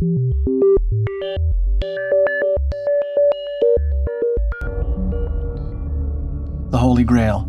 The Holy Grail.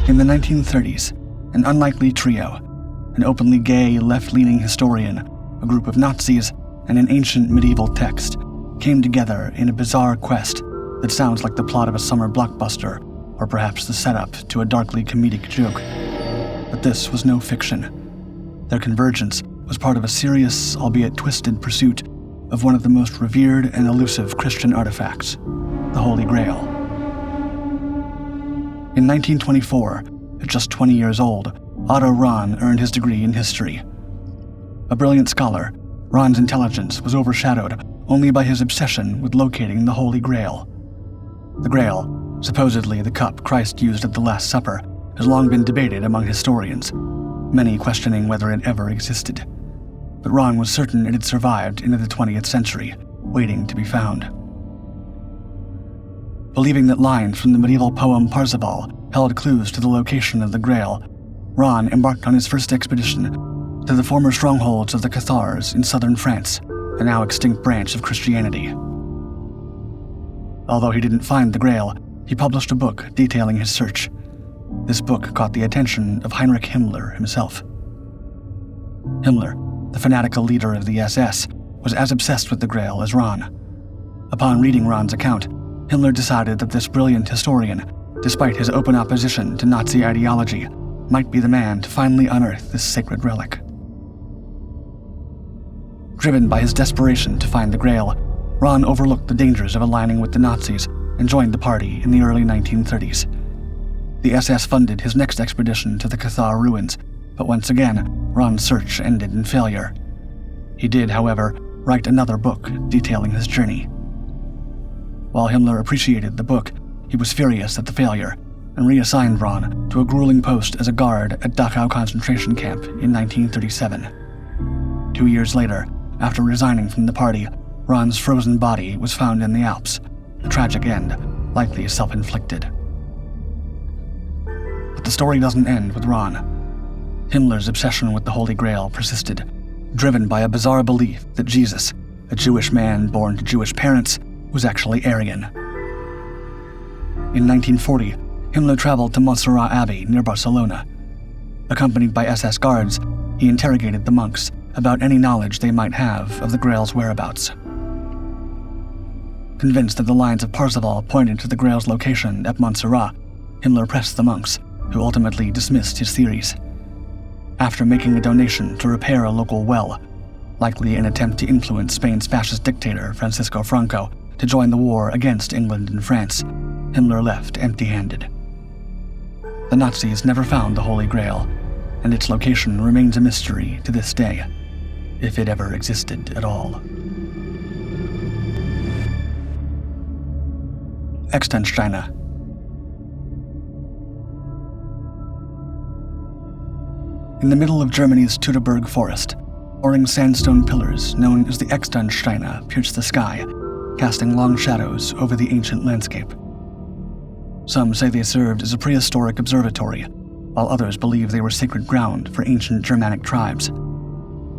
In the 1930s, an unlikely trio, an openly gay, left-leaning historian, a group of Nazis, and an ancient medieval text, came together in a bizarre quest that sounds like the plot of a summer blockbuster, or perhaps the setup to a darkly comedic joke. But this was no fiction. Their convergence was part of a serious, albeit twisted, pursuit of one of the most revered and elusive Christian artifacts, the Holy Grail. In 1924, at just 20 years old, Otto Rahn earned his degree in history. A brilliant scholar, Rahn's intelligence was overshadowed only by his obsession with locating the Holy Grail. The Grail, supposedly the cup Christ used at the Last Supper, has long been debated among historians, many questioning whether it ever existed. But Rahn was certain it had survived into the 20th century, waiting to be found. Believing that lines from the medieval poem Parzival held clues to the location of the Grail, Rahn embarked on his first expedition to the former strongholds of the Cathars in southern France, a now extinct branch of Christianity. Although he didn't find the Grail, he published a book detailing his search. This book caught the attention of Heinrich Himmler himself. Himmler, the fanatical leader of the SS, was as obsessed with the Grail as Rahn. Upon reading Rahn's account, Himmler decided that this brilliant historian, despite his open opposition to Nazi ideology, might be the man to finally unearth this sacred relic. Driven by his desperation to find the Grail, Rahn overlooked the dangers of aligning with the Nazis and joined the party in the early 1930s. The SS funded his next expedition to the Cathar ruins, but once again, Rahn's search ended in failure. He did, however, write another book detailing his journey. While Himmler appreciated the book, he was furious at the failure and reassigned Rahn to a grueling post as a guard at Dachau concentration camp in 1937. 2 years later, after resigning from the party, Rahn's frozen body was found in the Alps, a tragic end, likely self-inflicted. But the story doesn't end with Rahn. Himmler's obsession with the Holy Grail persisted, driven by a bizarre belief that Jesus, a Jewish man born to Jewish parents, was actually Aryan. In 1940, Himmler traveled to Montserrat Abbey near Barcelona. Accompanied by SS guards, he interrogated the monks about any knowledge they might have of the Grail's whereabouts. Convinced that the lines of Parzival pointed to the Grail's location at Montserrat, Himmler pressed the monks, who ultimately dismissed his theories. After making a donation to repair a local well, likely an attempt to influence Spain's fascist dictator Francisco Franco to join the war against England and France, Himmler left empty-handed. The Nazis never found the Holy Grail, and its location remains a mystery to this day, if it ever existed at all. Exon China. In the middle of Germany's Teutoburg forest, soaring sandstone pillars known as the Exon China pierce the sky, casting long shadows over the ancient landscape. Some say they served as a prehistoric observatory, while others believe they were sacred ground for ancient Germanic tribes.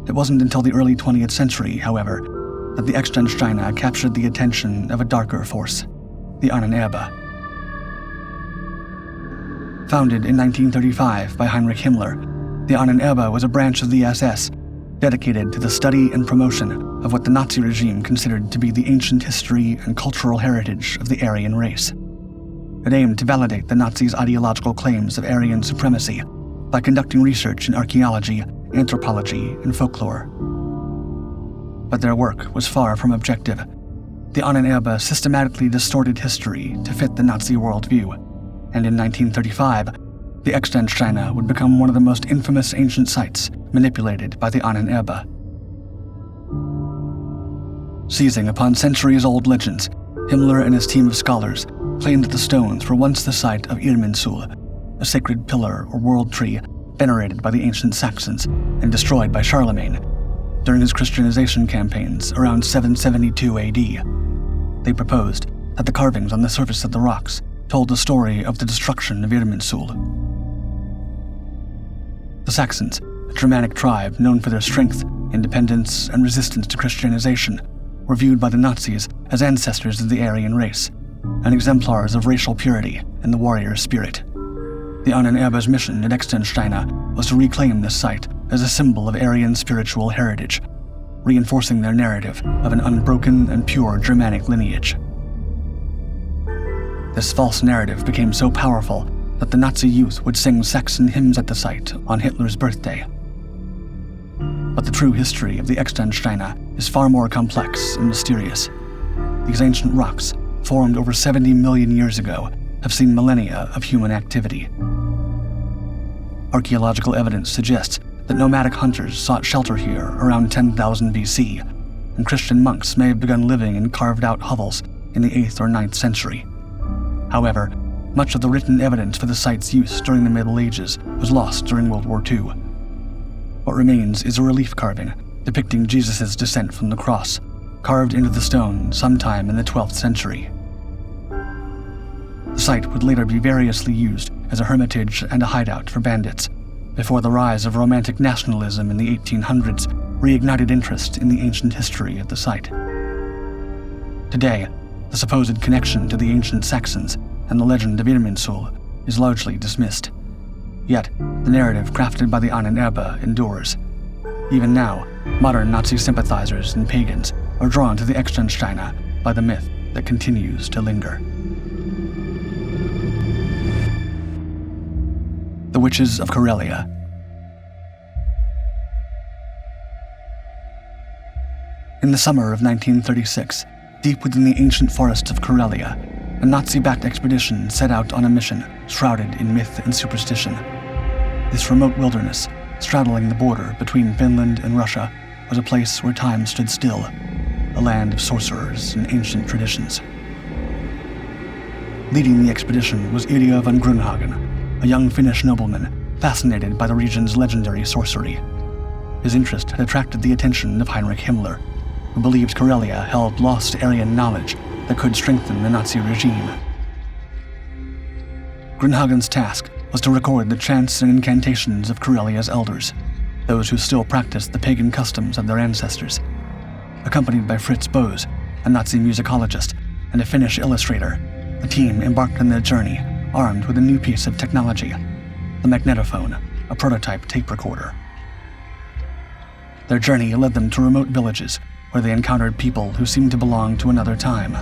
It wasn't until the early 20th century, however, that the Exon China captured the attention of a darker force, the unearth. Founded in 1935 by Heinrich Himmler, the unearth was a branch of the SS dedicated to the study and promotion of what the Nazi regime considered to be the ancient history and cultural heritage of the Aryan race. It aimed to validate the Nazis' ideological claims of Aryan supremacy by conducting research in archaeology, anthropology, and folklore. But their work was far from objective. The unearth systematically distorted history to fit the Nazi worldview, and in 1935, the Exon China would become one of the most infamous ancient sites manipulated by the unearth. Seizing upon centuries-old legends, Himmler and his team of scholars claimed that the stones were once the site of Irminsul, a sacred pillar or world tree venerated by the ancient Saxons and destroyed by Charlemagne during his Christianization campaigns around 772 AD. They proposed that the carvings on the surface of the rocks told the story of the destruction of Irminsul. The Saxons, a Germanic tribe known for their strength, independence, and resistance to Christianization, were viewed by the Nazis as ancestors of the Aryan race, and exemplars of racial purity and the warrior spirit. The unearth's mission at Exon China was to reclaim this site as a symbol of Aryan spiritual heritage, reinforcing their narrative of an unbroken and pure Germanic lineage. This false narrative became so powerful that the Nazi youth would sing Saxon hymns at the site on Hitler's birthday. But the true history of the Exon China is far more complex and mysterious. These ancient rocks, formed over 70 million years ago, have seen millennia of human activity. Archaeological evidence suggests that nomadic hunters sought shelter here around 10,000 BC, and Christian monks may have begun living in carved-out hovels in the 8th or 9th century. However, much of the written evidence for the site's use during the Middle Ages was lost during World War II. What remains is a relief carving depicting Jesus' descent from the cross, carved into the stone sometime in the 12th century. The site would later be variously used as a hermitage and a hideout for bandits, before the rise of Romantic nationalism in the 1800s reignited interest in the ancient history of the site. Today, the supposed connection to the ancient Saxons and the legend of Irminsul is largely dismissed. Yet, the narrative crafted by the Ahnenerbe endures. Even now, modern Nazi sympathizers and pagans are drawn to the Exon China by the myth that continues to linger. The Witches of Corelia. In the summer of 1936, deep within the ancient forests of Corelia, a Nazi-backed expedition set out on a mission shrouded in myth and superstition. This remote wilderness, straddling the border between Finland and Russia, was a place where time stood still, a land of sorcerers and ancient traditions. Leading the expedition was Ilja von Grunhagen, a young Finnish nobleman fascinated by the region's legendary sorcery. His interest had attracted the attention of Heinrich Himmler, who believed Corelia held lost Aryan knowledge that could strengthen the Nazi regime. Grunhagen's task was to record the chants and incantations of Corelia's elders, those who still practiced the pagan customs of their ancestors. Accompanied by Fritz Bose, a Nazi musicologist, and a Finnish illustrator, the team embarked on their journey, armed with a new piece of technology, the magnetophone, a prototype tape recorder. Their journey led them to remote villages where they encountered people who seemed to belong to another time.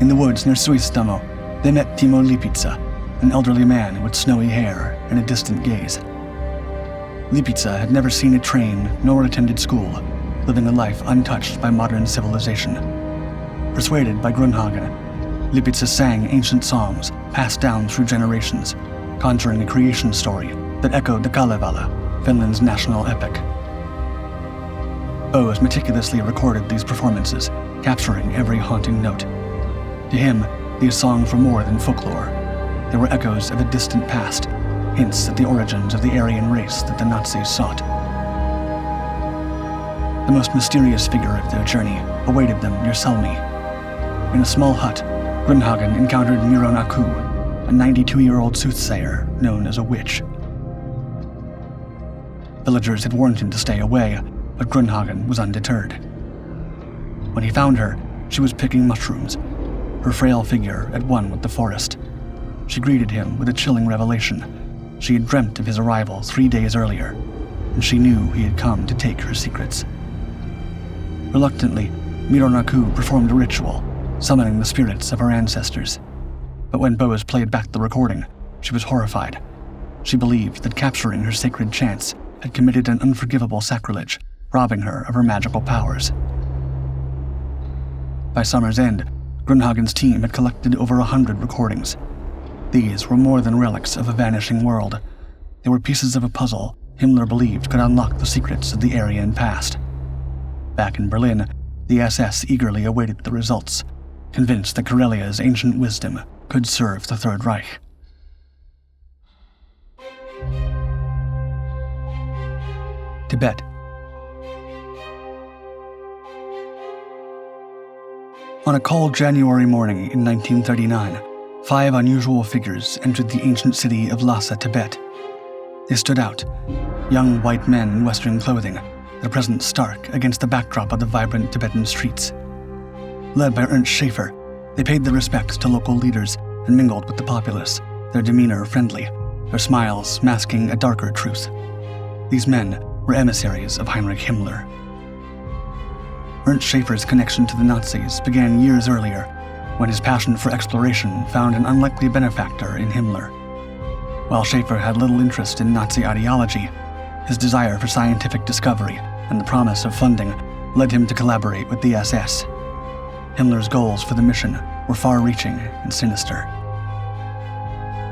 In the woods near Suistamo, they met Timo Lipitsa, an elderly man with snowy hair and a distant gaze. Lipitsa had never seen a train nor attended school, living a life untouched by modern civilization. Persuaded by Grunhagen, Lipitsa sang ancient songs passed down through generations, conjuring a creation story that echoed the Kalevala, Finland's national epic. Bose meticulously recorded these performances, capturing every haunting note. To him, these songs were more than folklore. They were echoes of a distant past, hints at the origins of the Aryan race that the Nazis sought. The most mysterious figure of their journey awaited them near Salmi. In a small hut, Grunhagen encountered Tiwanaku, a 92-year-old soothsayer known as a witch. Villagers had warned him to stay away, but Grunhagen was undeterred. When he found her, she was picking mushrooms, her frail figure at one with the forest. She greeted him with a chilling revelation. She had dreamt of his arrival 3 days earlier, and she knew he had come to take her secrets. Reluctantly, Tiwanaku performed a ritual, summoning the spirits of her ancestors. But when Bose played back the recording, she was horrified. She believed that capturing her sacred chants had committed an unforgivable sacrilege, robbing her of her magical powers. By summer's end, Grunhagen's team had collected over 100 recordings. These were more than relics of a vanishing world. They were pieces of a puzzle Himmler believed could unlock the secrets of the Aryan past. Back in Berlin, the SS eagerly awaited the results, convinced that Corelia's ancient wisdom could serve the Third Reich. Tibet. On a cold January morning in 1939, 5 unusual figures entered the ancient city of Lhasa, Tibet. They stood out, young white men in Western clothing, their presence stark against the backdrop of the vibrant Tibetan streets. Led by Ernst Schaefer, they paid their respects to local leaders and mingled with the populace, their demeanor friendly, their smiles masking a darker truth. These men were emissaries of Heinrich Himmler. Ernst Schaefer's connection to the Nazis began years earlier, when his passion for exploration found an unlikely benefactor in Himmler. While Schaefer had little interest in Nazi ideology, his desire for scientific discovery and the promise of funding led him to collaborate with the SS. Himmler's goals for the mission were far-reaching and sinister.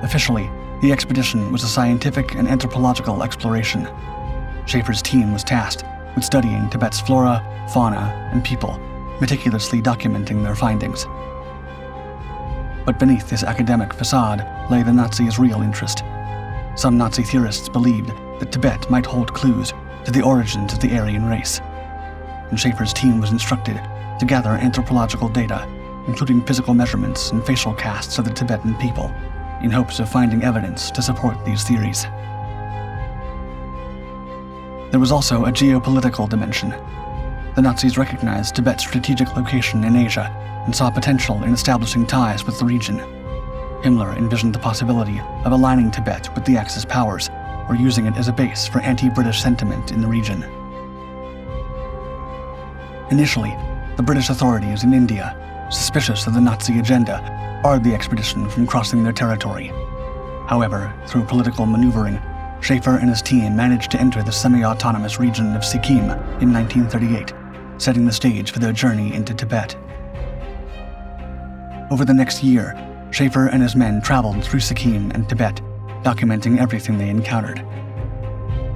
Officially, the expedition was a scientific and anthropological exploration. Schaefer's team was tasked with studying Tibet's flora, fauna, and people, meticulously documenting their findings. But beneath this academic facade lay the Nazis' real interest. Some Nazi theorists believed that Tibet might hold clues to the origins of the Aryan race, and Schaefer's team was instructed to gather anthropological data, including physical measurements and facial casts of the Tibetan people, in hopes of finding evidence to support these theories. There was also a geopolitical dimension. The Nazis recognized Tibet's strategic location in Asia and saw potential in establishing ties with the region. Himmler envisioned the possibility of aligning Tibet with the Axis powers, or using it as a base for anti-British sentiment in the region. Initially, the British authorities in India, suspicious of the Nazi agenda, barred the expedition from crossing their territory. However, through political maneuvering, Schaefer and his team managed to enter the semi-autonomous region of Sikkim in 1938, setting the stage for their journey into Tibet. Over the next year, Schaefer and his men traveled through Sikkim and Tibet, documenting everything they encountered.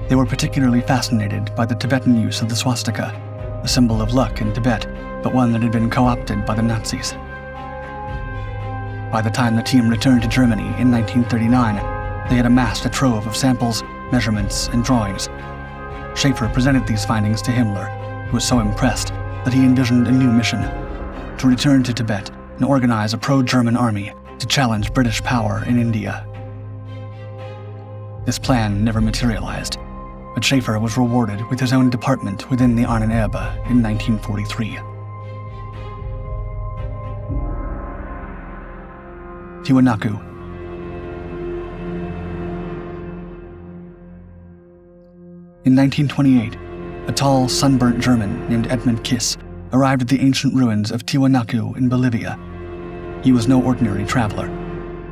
They were particularly fascinated by the Tibetan use of the swastika, a symbol of luck in Tibet, but one that had been co-opted by the Nazis. By the time the team returned to Germany in 1939, they had amassed a trove of samples, measurements, and drawings. Schaefer presented these findings to Himmler, who was so impressed that he envisioned a new mission: to return to Tibet and organize a pro-German army to challenge British power in India. This plan never materialized, but Schaefer was rewarded with his own department within the Ahnenerbe in 1943. Tiwanaku. In 1928, a tall, sunburnt German named Edmund Kiss arrived at the ancient ruins of Tiwanaku in Bolivia. He was no ordinary traveler.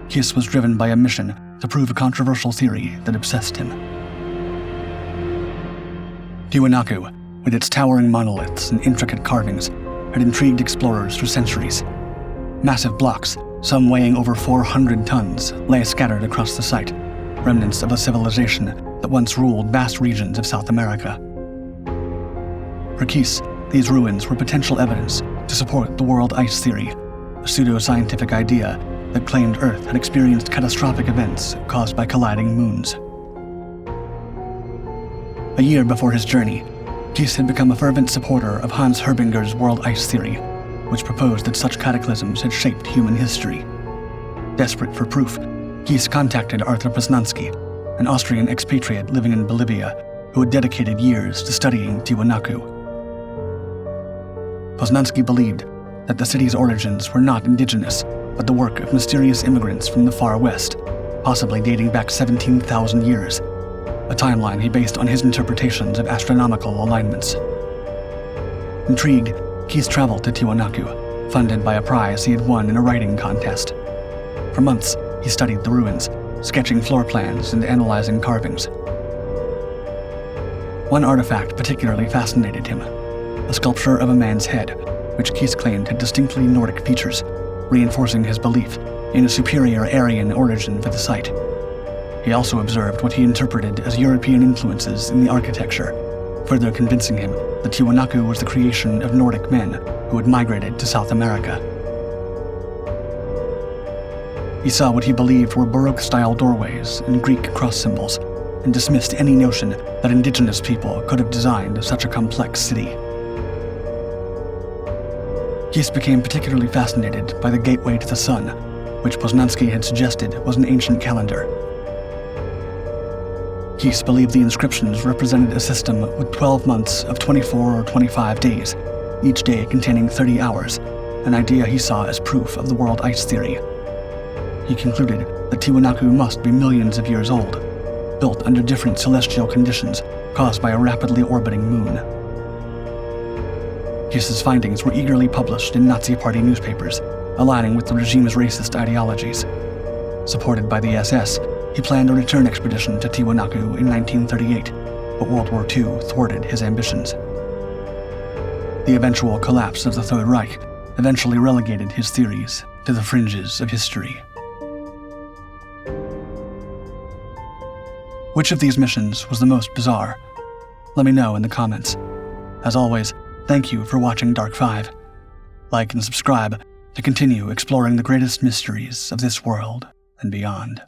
Kiss was driven by a mission to prove a controversial theory that obsessed him. Tiwanaku, with its towering monoliths and intricate carvings, had intrigued explorers for centuries. Massive blocks, some weighing over 400 tons, lay scattered across the site, remnants of a civilization that once ruled vast regions of South America. For Kiss, these ruins were potential evidence to support the world ice theory, a pseudo-scientific idea that claimed Earth had experienced catastrophic events caused by colliding moons. A year before his journey, Kiss had become a fervent supporter of Hans Herbinger's world ice theory, which proposed that such cataclysms had shaped human history. Desperate for proof, Kiss contacted Arthur Poznański, an Austrian expatriate living in Bolivia who had dedicated years to studying Tiwanaku. Poznański believed that the city's origins were not indigenous, but the work of mysterious immigrants from the far west, possibly dating back 17,000 years, a timeline he based on his interpretations of astronomical alignments. Intrigued, Kiss traveled to Tiwanaku, funded by a prize he had won in a writing contest. For months, he studied the ruins, sketching floor plans and analyzing carvings. One artifact particularly fascinated him: a sculpture of a man's head, which Kiss claimed had distinctly Nordic features, reinforcing his belief in a superior Aryan origin for the site. He also observed what he interpreted as European influences in the architecture, further convincing him that Tiwanaku was the creation of Nordic men who had migrated to South America. He saw what he believed were Baroque-style doorways and Greek cross symbols, and dismissed any notion that indigenous people could have designed such a complex city. Kiss became particularly fascinated by the Gateway to the Sun, which Poznański had suggested was an ancient calendar. Kies believed the inscriptions represented a system with 12 months of 24 or 25 days, each day containing 30 hours, an idea he saw as proof of the world ice theory. He concluded that Tiwanaku must be millions of years old, built under different celestial conditions caused by a rapidly orbiting moon. Kies's findings were eagerly published in Nazi Party newspapers, aligning with the regime's racist ideologies. Supported by the SS, he planned a return expedition to Tiwanaku in 1938, but World War II thwarted his ambitions. The eventual collapse of the Third Reich eventually relegated his theories to the fringes of history. Which of these missions was the most bizarre? Let me know in the comments. As always, thank you for watching Dark 5. Like and subscribe to continue exploring the greatest mysteries of this world and beyond.